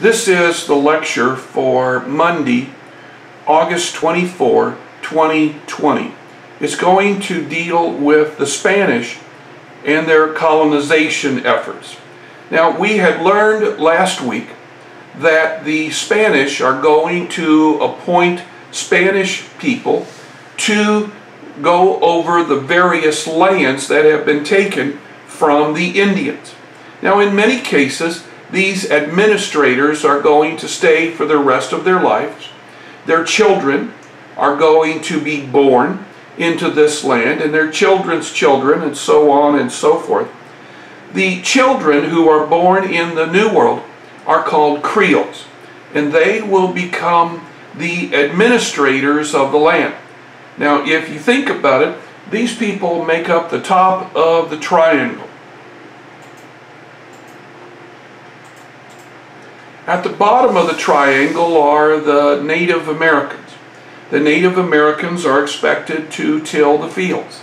This is the lecture for Monday, August 24, 2020. It's going to deal with the Spanish and their colonization efforts. Now, we had learned last week that the Spanish are going to appoint Spanish people to go over the various lands that have been taken from the Indians. Now, in many cases, these administrators are going to stay for the rest of their lives. Their children are going to be born into this land, and their children's children, and so on and so forth. The children who are born in the New World are called Creoles, and they will become the administrators of the land. Now, if you think about it, these people make up the top of the triangle. At the bottom of the triangle are the Native Americans. The Native Americans are expected to till the fields.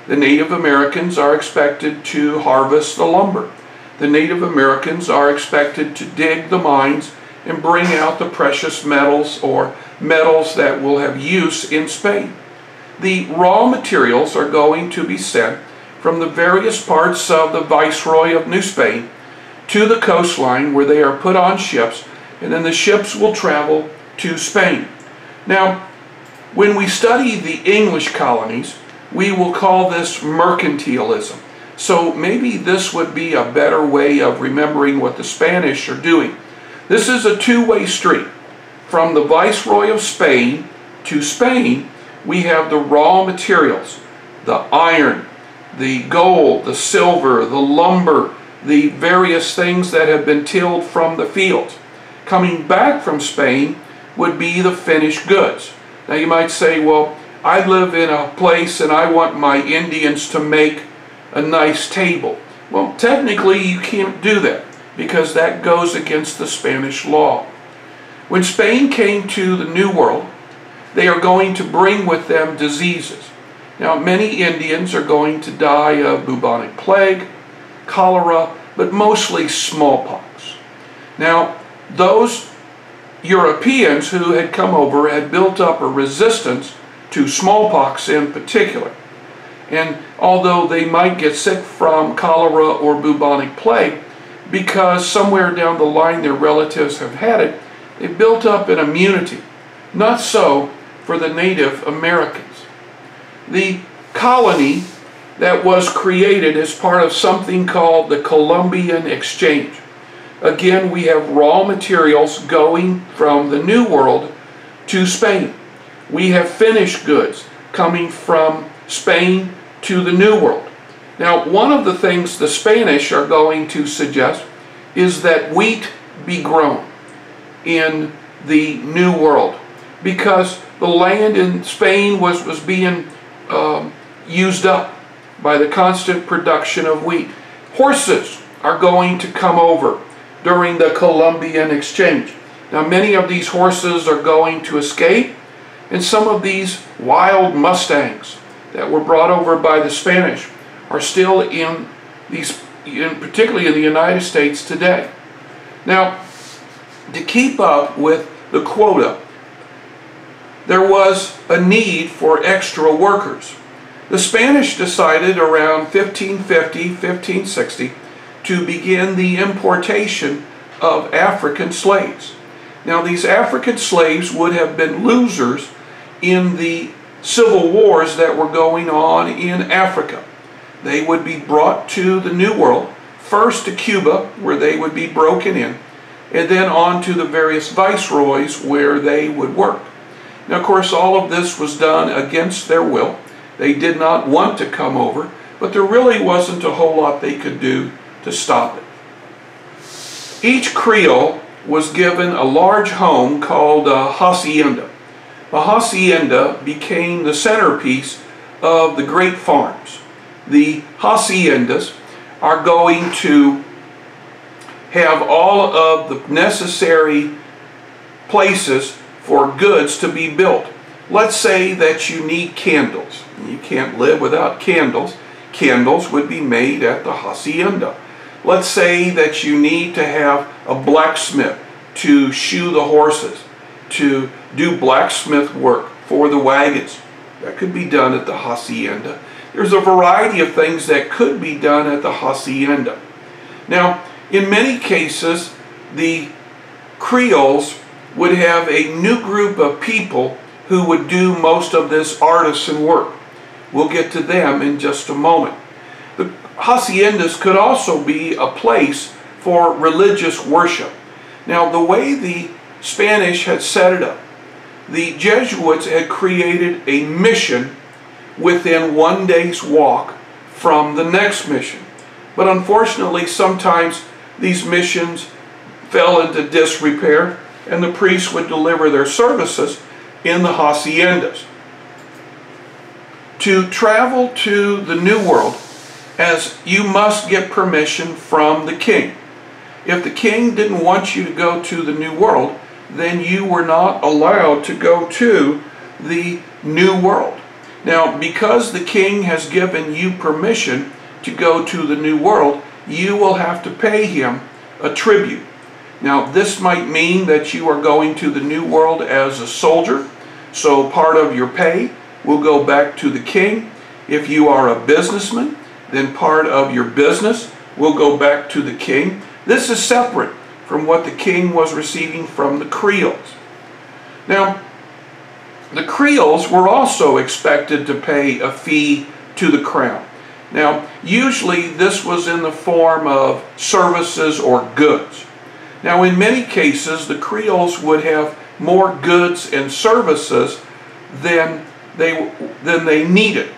The Native Americans are expected to harvest the lumber. The Native Americans are expected to dig the mines and bring out the precious metals or metals that will have use in Spain. The raw materials are going to be sent from the various parts of the Viceroy of New Spain to the coastline, where they are put on ships, and then the ships will travel to Spain. Now, when we study the English colonies, we will call this mercantilism. So maybe this would be a better way of remembering what the Spanish are doing. This is a two-way street. From the Viceroy of Spain to Spain, we have the raw materials, the iron, the gold, the silver, the lumber, the various things that have been tilled from the fields. Coming back from Spain would be the finished goods. Now you might say, well, I live in a place and I want my Indians to make a nice table. Well, technically you can't do that because that goes against the Spanish law. When Spain came to the New World, they are going to bring with them diseases. Now, many Indians are going to die of bubonic plague, cholera, but mostly smallpox. Now, those Europeans who had come over had built up a resistance to smallpox in particular. And although they might get sick from cholera or bubonic plague, because somewhere down the line their relatives have had it, they built up an immunity. Not so for the Native Americans. The colony that was created as part of something called the Columbian Exchange. Again, we have raw materials going from the New World to Spain. We have finished goods coming from Spain to the New World. Now, one of the things the Spanish are going to suggest is that wheat be grown in the New World, because the land in Spain was being used up by the constant production of wheat. Horses are going to come over during the Columbian Exchange. Now, many of these horses are going to escape, and some of these wild Mustangs that were brought over by the Spanish are still particularly in the United States today. Now, to keep up with the quota, there was a need for extra workers. The Spanish decided around 1550, 1560 to begin the importation of African slaves. Now, these African slaves would have been losers in the civil wars that were going on in Africa. They would be brought to the New World, first to Cuba, where they would be broken in, and then on to the various viceroys where they would work. Now, of course, all of this was done against their will. They did not want to come over, but there really wasn't a whole lot they could do to stop it. Each Creole was given a large home called a hacienda. The hacienda became the centerpiece of the great farms. The haciendas are going to have all of the necessary places for goods to be built. Let's say that you need candles. You can't live without candles. Candles would be made at the hacienda. Let's say that you need to have a blacksmith to shoe the horses, to do blacksmith work for the wagons. That could be done at the hacienda. There's a variety of things that could be done at the hacienda. Now, in many cases, the Creoles would have a new group of people who would do most of this artisan work. We'll get to them in just a moment. The haciendas could also be a place for religious worship. Now, the way the Spanish had set it up, the Jesuits had created a mission within one day's walk from the next mission. But unfortunately, sometimes these missions fell into disrepair, and the priests would deliver their services in the haciendas. To travel to the New World, as you must get permission from the king. If the king didn't want you to go to the New World, then you were not allowed to go to the New World. Now, because the king has given you permission to go to the New World, you will have to pay him a tribute. Now, this might mean that you are going to the New World as a soldier, so part of your pay will go back to the king. If you are a businessman, then part of your business will go back to the king. This is separate from what the king was receiving from the Creoles. Now, the Creoles were also expected to pay a fee to the crown. Now, usually this was in the form of services or goods. Now, in many cases, the Creoles would have more goods and services than they needed.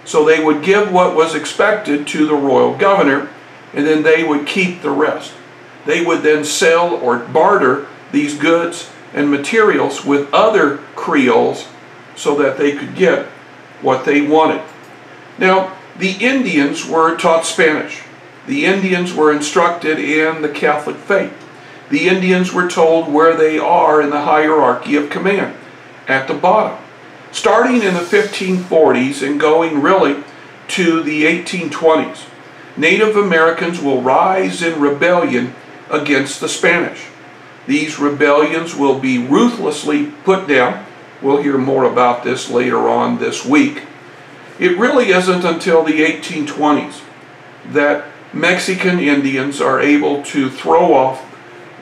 So they would give what was expected to the royal governor, and then they would keep the rest. They would then sell or barter these goods and materials with other Creoles so that they could get what they wanted. Now, the Indians were taught Spanish. The Indians were instructed in the Catholic faith. The Indians were told where they are in the hierarchy of command, at the bottom. Starting in the 1540s and going really to the 1820s, Native Americans will rise in rebellion against the Spanish. These rebellions will be ruthlessly put down. We'll hear more about this later on this week. It really isn't until the 1820s that Mexican Indians are able to throw off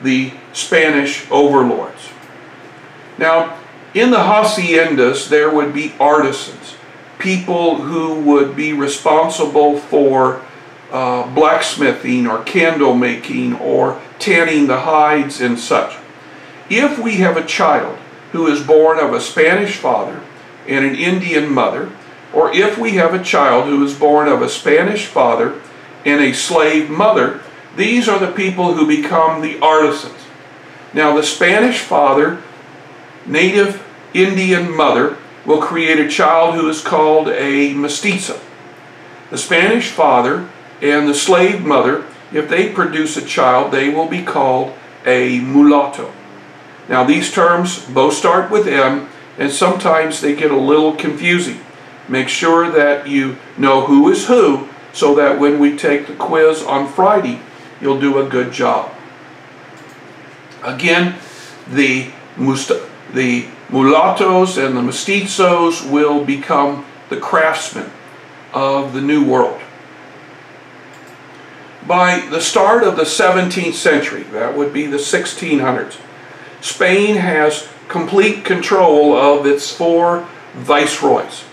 the Spanish overlords. Now, in the haciendas, there would be artisans, people who would be responsible for blacksmithing or candle making or tanning the hides and such. If we have a child who is born of a Spanish father and an Indian mother, or if we have a child who is born of a Spanish father and a slave mother, these are the people who become the artisans. Now, the Spanish father, native Indian mother, will create a child who is called a mestizo. The Spanish father and the slave mother, if they produce a child, they will be called a mulatto. Now, these terms both start with M, and sometimes they get a little confusing. Make sure that you know who is who, so that when we take the quiz on Friday, you'll do a good job. Again, the mulattoes and the mestizos will become the craftsmen of the New World. By the start of the 17th century, that would be the 1600s, Spain has complete control of its 4 viceroys.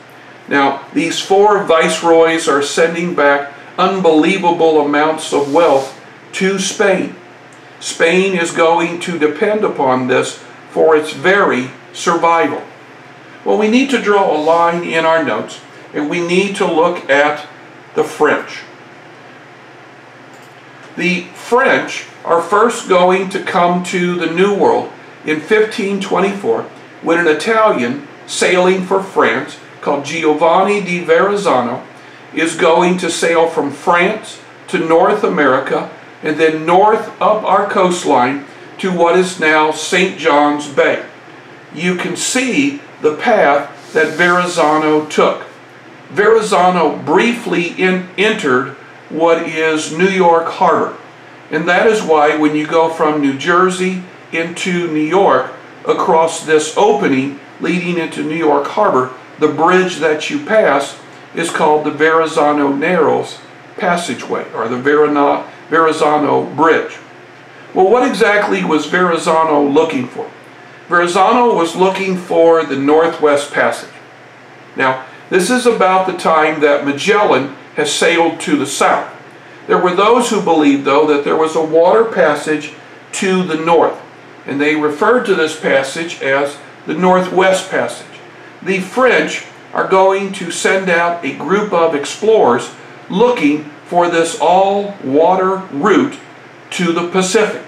Now, these 4 viceroys are sending back unbelievable amounts of wealth to Spain. Spain is going to depend upon this for its very survival. Well, we need to draw a line in our notes, and we need to look at the French. The French are first going to come to the New World in 1524 when an Italian sailing for France called Giovanni di Verrazzano is going to sail from France to North America and then north up our coastline to what is now St. John's Bay. You can see the path that Verrazzano took. Verrazzano briefly entered what is New York Harbor, and that is why when you go from New Jersey into New York across this opening leading into New York Harbor. The bridge that you pass is called the Verrazano Narrows Passageway, or the Verrazano Bridge. Well, what exactly was Verrazano looking for? Verrazano was looking for the Northwest Passage. Now, this is about the time that Magellan has sailed to the south. There were those who believed, though, that there was a water passage to the north, and they referred to this passage as the Northwest Passage. The French are going to send out a group of explorers looking for this all-water route to the Pacific.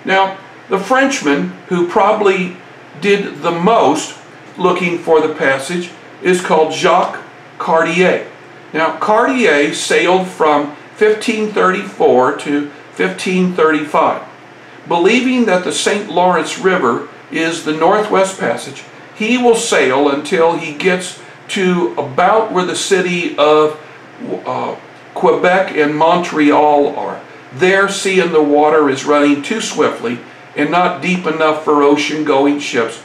Now, the Frenchman who probably did the most looking for the passage is called Jacques Cartier. Now, Cartier sailed from 1534 to 1535. Believing that the St. Lawrence River is the Northwest Passage, he will sail until he gets to about where the city of Quebec and Montreal are. There, seeing the water is running too swiftly and not deep enough for ocean-going ships,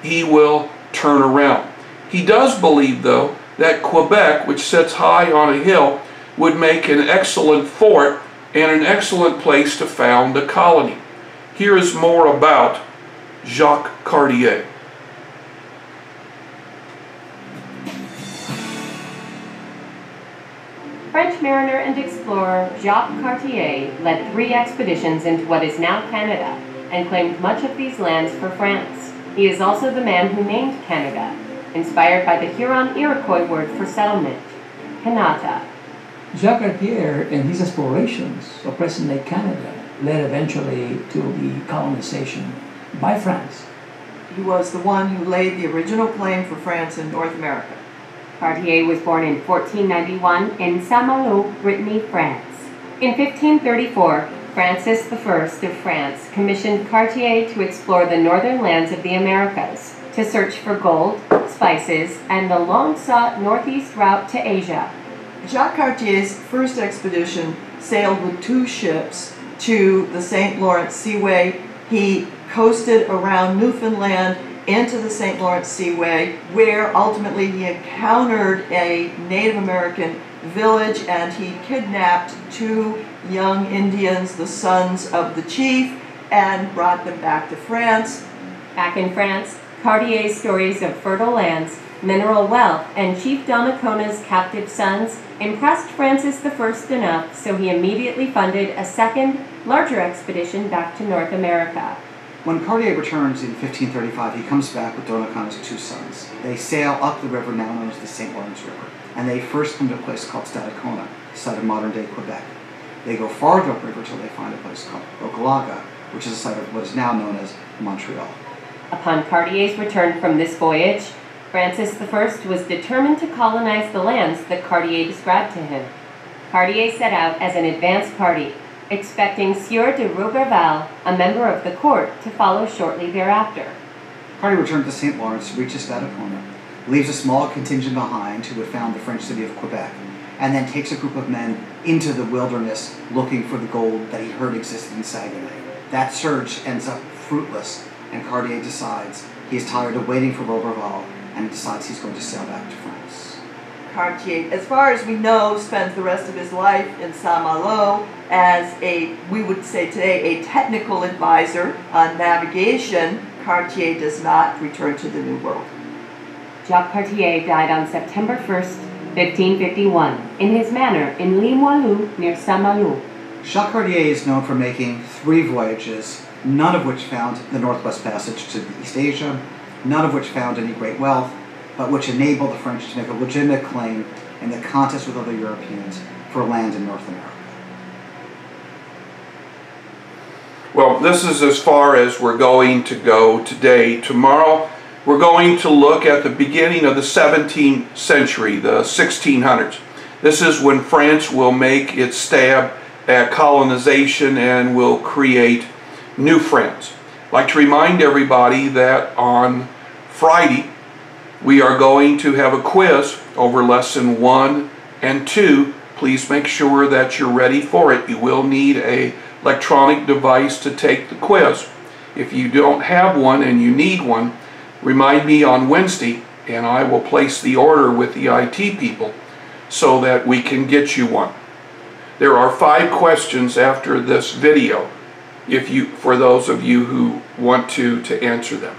he will turn around. He does believe, though, that Quebec, which sits high on a hill, would make an excellent fort and an excellent place to found a colony. Here is more about Jacques Cartier. French mariner and explorer Jacques Cartier led 3 expeditions into what is now Canada and claimed much of these lands for France. He is also the man who named Canada, inspired by the Huron-Iroquois word for settlement, Kanata. Jacques Cartier, in his explorations of present-day Canada, led eventually to the colonization by France. He was the one who laid the original claim for France in North America. Cartier was born in 1491 in Saint-Malo, Brittany, France. In 1534, Francis I of France commissioned Cartier to explore the northern lands of the Americas, to search for gold, spices, and the long-sought northeast route to Asia. Jacques Cartier's first expedition sailed with 2 ships to the St. Lawrence Seaway. He coasted around Newfoundland into the St. Lawrence Seaway, where ultimately he encountered a Native American village and he kidnapped 2 young Indians, the sons of the chief, and brought them back to France. Back in France, Cartier's stories of fertile lands, mineral wealth, and Chief Donnacona's captive sons impressed Francis I enough, so he immediately funded a second, larger expedition back to North America. When Cartier returns in 1535, he comes back with Donnacona's 2 sons. They sail up the river now known as the St. Lawrence River, and they first come to a place called Stadacona, site of modern-day Quebec. They go farther upriver till they find a place called Hochelaga, which is a site of what is now known as Montreal. Upon Cartier's return from this voyage, Francis I was determined to colonize the lands that Cartier described to him. Cartier set out as an advance party, expecting Sieur de Roberval, a member of the court, to follow shortly thereafter. Cartier returned to St. Lawrence, reaches Stadacona, leaves a small contingent behind who had found the French city of Quebec, and then takes a group of men into the wilderness looking for the gold that he heard existed in Saguenay. That search ends up fruitless, and Cartier decides he's tired of waiting for Roberval, and decides he's going to sail back to France. Cartier, as far as we know, spends the rest of his life in Saint-Malo as we would say today, a technical advisor on navigation. Cartier does not return to the New World. Jacques Cartier died on September 1st, 1551, in his manor in Limoilou near Saint-Malo. Jacques Cartier is known for making 3 voyages, none of which found the Northwest Passage to East Asia, none of which found any great wealth, but which enabled the French to make a legitimate claim in the contest with other Europeans for land in North America. Well, this is as far as we're going to go today. Tomorrow, we're going to look at the beginning of the 17th century, the 1600s. This is when France will make its stab at colonization and will create New France. I'd like to remind everybody that on Friday, we are going to have a quiz over lesson 1 and 2. Please make sure that you're ready for it. You will need a electronic device to take the quiz. If you don't have one and you need one, remind me on Wednesday and I will place the order with the IT people so that we can get you one. There are 5 questions after this video for those of you who want to answer them.